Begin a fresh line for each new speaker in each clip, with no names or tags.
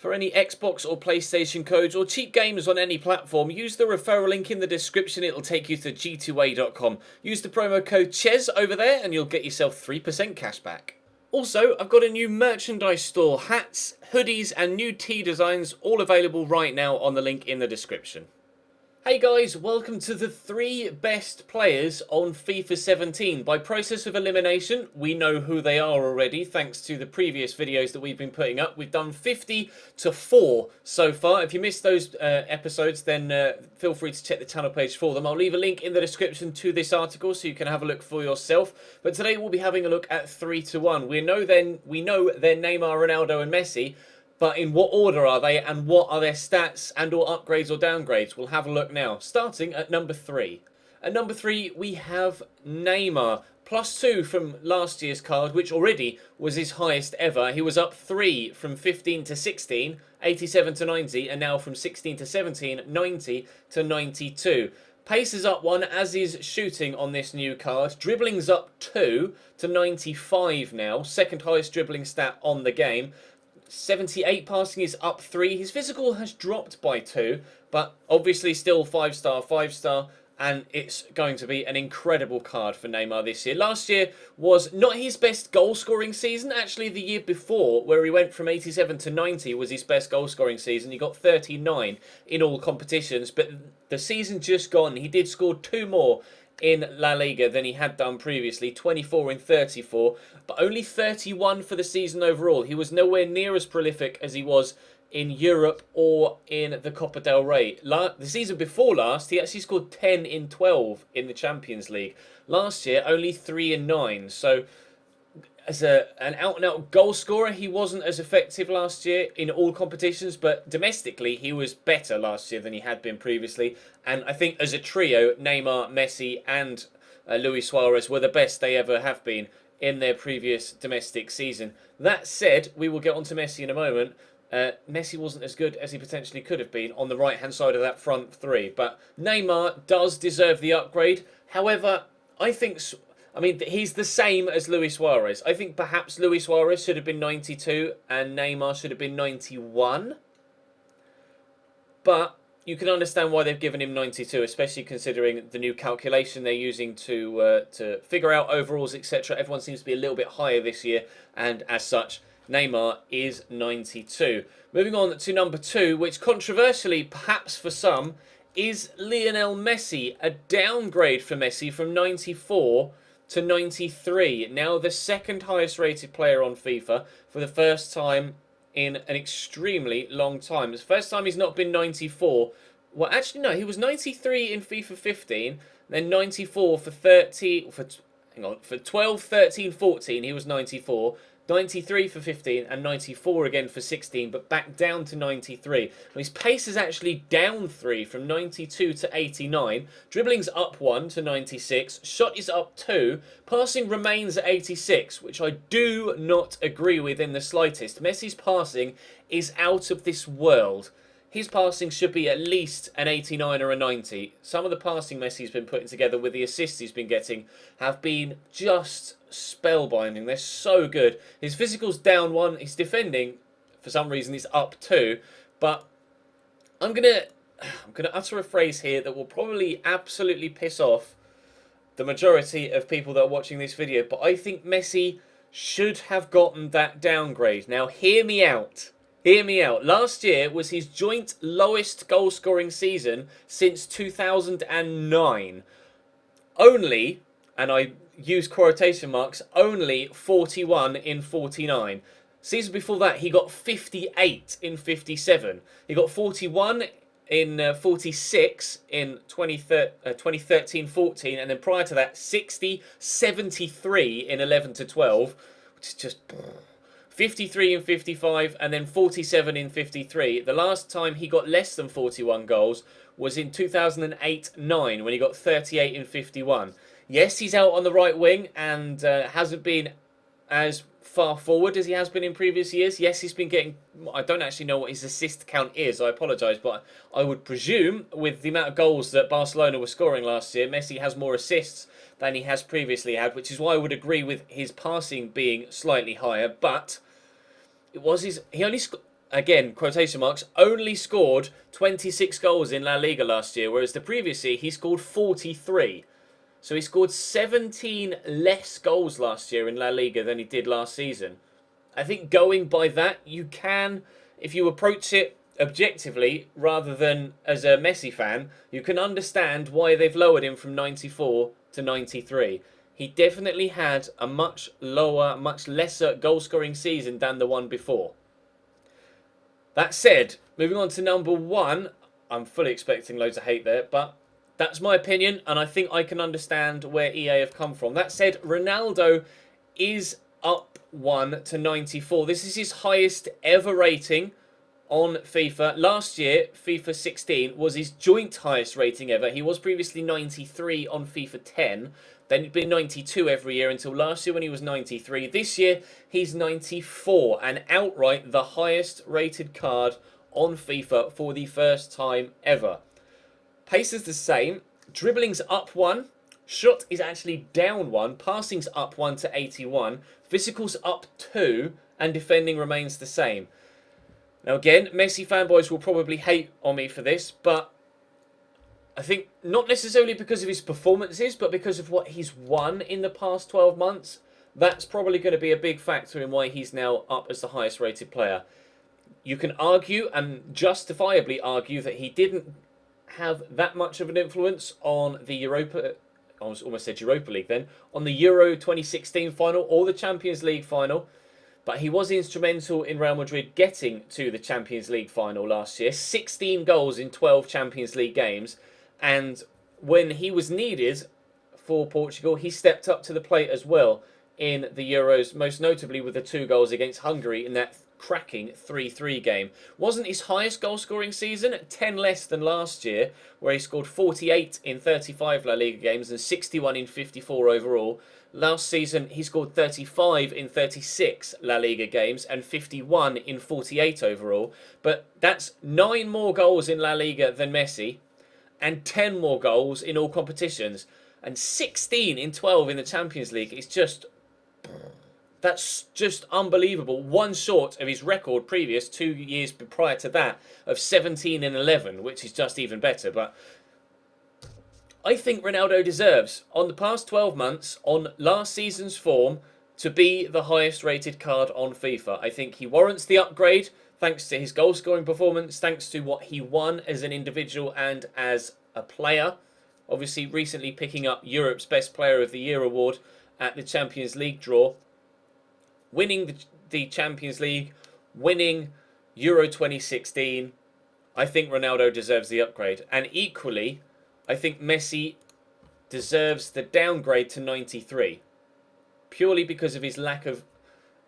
For any Xbox or PlayStation codes or cheap games on any platform, use the referral link in the description. It'll take you to g2a.com. Use the promo code CHES over there and you'll get yourself 3% cash back. Also, I've got a new merchandise store, hats, hoodies and new tee designs, all available right now on the link in the description. Hey guys, welcome to the 3 best players on FIFA 17. By process of elimination, we know who they are already, thanks to the previous videos that we've been putting up. We've done 50 to 4 so far. If you missed those episodes, then feel free to check the channel page for them. I'll leave a link in the description to this article so you can have a look for yourself. But today we'll be having a look at 3 to 1. We know they're Neymar, Ronaldo and Messi. But in what order are they and what are their stats and or upgrades or downgrades? We'll have a look now. Starting at number 3. At number 3 we have Neymar. +2 from last year's card, which already was his highest ever. He was up 3 from 15 to 16, 87 to 90, and now from 16 to 17, 90 to 92. Pace is up 1, as is shooting on this new card. Dribbling's up 2 to 95 now. Second highest dribbling stat on the game. 78 passing is up 3. His physical has dropped by 2, but obviously still 5-star, 5-star, and it's going to be an incredible card for Neymar this year. Last year was not his best goal-scoring season. Actually, the year before, where he went from 87 to 90, was his best goal-scoring season. He got 39 in all competitions, but the season just gone, he did score 2 more in La Liga than he had done previously, 24 in 34, but only 31 for the season overall. He was nowhere near as prolific as he was in Europe or in the Copa del Rey. The season before last, he actually scored 10 in 12 in the Champions League. Last year, only 3 in 9, so as an out-and-out goal scorer, he wasn't as effective last year in all competitions, but domestically, he was better last year than he had been previously. And I think as a trio, Neymar, Messi and Luis Suarez were the best they ever have been in their previous domestic season. That said, we will get on to Messi in a moment. Messi wasn't as good as he potentially could have been on the right-hand side of that front 3. But Neymar does deserve the upgrade. However, I mean, he's the same as Luis Suarez. I think perhaps Luis Suarez should have been 92 and Neymar should have been 91. But you can understand why they've given him 92, especially considering the new calculation they're using to figure out overalls, etc. Everyone seems to be a little bit higher this year, and as such, Neymar is 92. Moving on to number 2, which controversially, perhaps for some, is Lionel Messi. A downgrade for Messi from 94 to 93. Now the second highest rated player on FIFA for the first time in an extremely long time. It's the first time he's not been 94. Well, actually no, he was 93 in FIFA 15, then 94 for 12, 13, 14 he was 94. 93 for 15 and 94 again for 16, but back down to 93. Now his pace is actually down 3 from 92 to 89. Dribbling's up 1 to 96. Shot is up 2. Passing remains at 86, which I do not agree with in the slightest. Messi's passing is out of this world. His passing should be at least an 89 or a 90. Some of the passing Messi's been putting together with the assists he's been getting have been just spellbinding. They're so good. His physical's down 1. His defending, for some reason, is up 2. But I'm gonna utter a phrase here that will probably absolutely piss off the majority of people that are watching this video. But I think Messi should have gotten that downgrade. Now, hear me out. Hear me out. Last year was his joint lowest goal-scoring season since 2009. Only, and I use quotation marks, only 41 in 49. Season before that, he got 58 in 57. He got 41 in 46 in 2013-14, and then prior to that, 60, 73 in 11 to 12, which is just 53 in 55, and then 47 in 53. The last time he got less than 41 goals was in 2008-9, when he got 38 in 51. Yes, he's out on the right wing and hasn't been as far forward as he has been in previous years. Yes, he's been getting... I don't actually know what his assist count is, I apologise, but I would presume with the amount of goals that Barcelona were scoring last year, Messi has more assists than he has previously had, which is why I would agree with his passing being slightly higher, but it was his... again, quotation marks, only scored 26 goals in La Liga last year, whereas the previous year he scored 43. So he scored 17 less goals last year in La Liga than he did last season. I think going by that, you can, if you approach it objectively rather than as a Messi fan, you can understand why they've lowered him from 94 to 93. He definitely had a much lower, much lesser goal-scoring season than the one before. That said, moving on to number 1, I'm fully expecting loads of hate there, but that's my opinion, and I think I can understand where EA have come from. That said, Ronaldo is up 1 to 94. This is his highest ever rating on FIFA. Last year, FIFA 16 was his joint highest rating ever. He was previously 93 on FIFA 10. Then he'd been 92 every year until last year when he was 93. This year, he's 94 and outright the highest rated card on FIFA for the first time ever. Pace is the same. Dribbling's up 1. Shot is actually down 1. Passing's up 1 to 81. Physical's up 2. And defending remains the same. Now again, Messi fanboys will probably hate on me for this, but I think not necessarily because of his performances, but because of what he's won in the past 12 months. That's probably going to be a big factor in why he's now up as the highest rated player. You can argue, and justifiably argue, that he didn't have that much of an influence on the Europa... I almost said Europa League then. On the Euro 2016 final or the Champions League final. But he was instrumental in Real Madrid getting to the Champions League final last year. 16 goals in 12 Champions League games. And when he was needed for Portugal, he stepped up to the plate as well in the Euros, most notably with the 2 goals against Hungary in that cracking 3-3 game. Wasn't his highest goal-scoring season, 10 less than last year, where he scored 48 in 35 La Liga games and 61 in 54 overall. Last season, he scored 35 in 36 La Liga games and 51 in 48 overall. But that's 9 more goals in La Liga than Messi and 10 more goals in all competitions. And 16 in 12 in the Champions League is just... That's just unbelievable. One short of his record previous 2 years prior to that of 17 and 11, which is just even better. But I think Ronaldo deserves, on the past 12 months, on last season's form, to be the highest rated card on FIFA. I think he warrants the upgrade thanks to his goal scoring performance, thanks to what he won as an individual and as a player. Obviously, recently picking up Europe's Best Player of the Year award at the Champions League draw. Winning the Champions League, winning Euro 2016, I think Ronaldo deserves the upgrade. And equally, I think Messi deserves the downgrade to 93. Purely because of his lack of,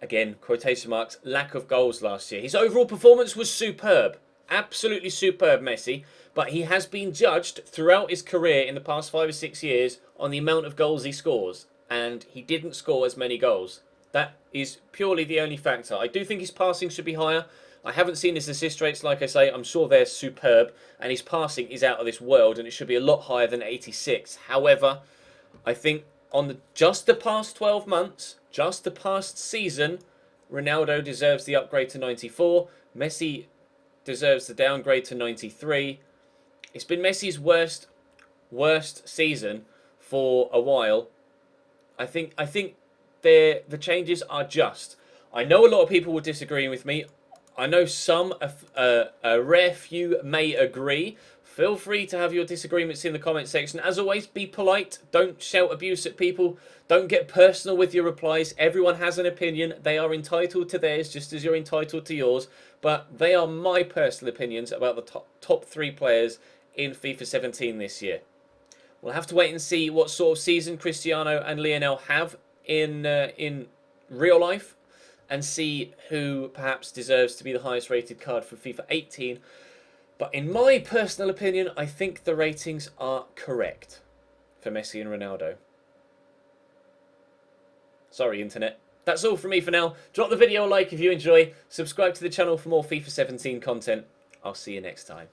again, quotation marks, lack of goals last year. His overall performance was superb. Absolutely superb, Messi. But he has been judged throughout his career in the past 5 or 6 years on the amount of goals he scores. And he didn't score as many goals. That is purely the only factor. I do think his passing should be higher. I haven't seen his assist rates, like I say. I'm sure they're superb. And his passing is out of this world. And it should be a lot higher than 86. However, I think on just the past 12 months, just the past season, Ronaldo deserves the upgrade to 94. Messi deserves the downgrade to 93. It's been Messi's worst season for a while. I think the changes are just. I know a lot of people will disagree with me. I know some, a rare few may agree. Feel free to have your disagreements in the comment section. As always, be polite. Don't shout abuse at people. Don't get personal with your replies. Everyone has an opinion. They are entitled to theirs just as you're entitled to yours. But they are my personal opinions about the top 3 players in FIFA 17 this year. We'll have to wait and see what sort of season Cristiano and Lionel have in real life and see who perhaps deserves to be the highest rated card for FIFA 18. But in my personal opinion, I think the ratings are correct for Messi and Ronaldo. Sorry, Internet. That's all from me for now. Drop the video a like if you enjoy. Subscribe to the channel for more FIFA 17 content. I'll see you next time.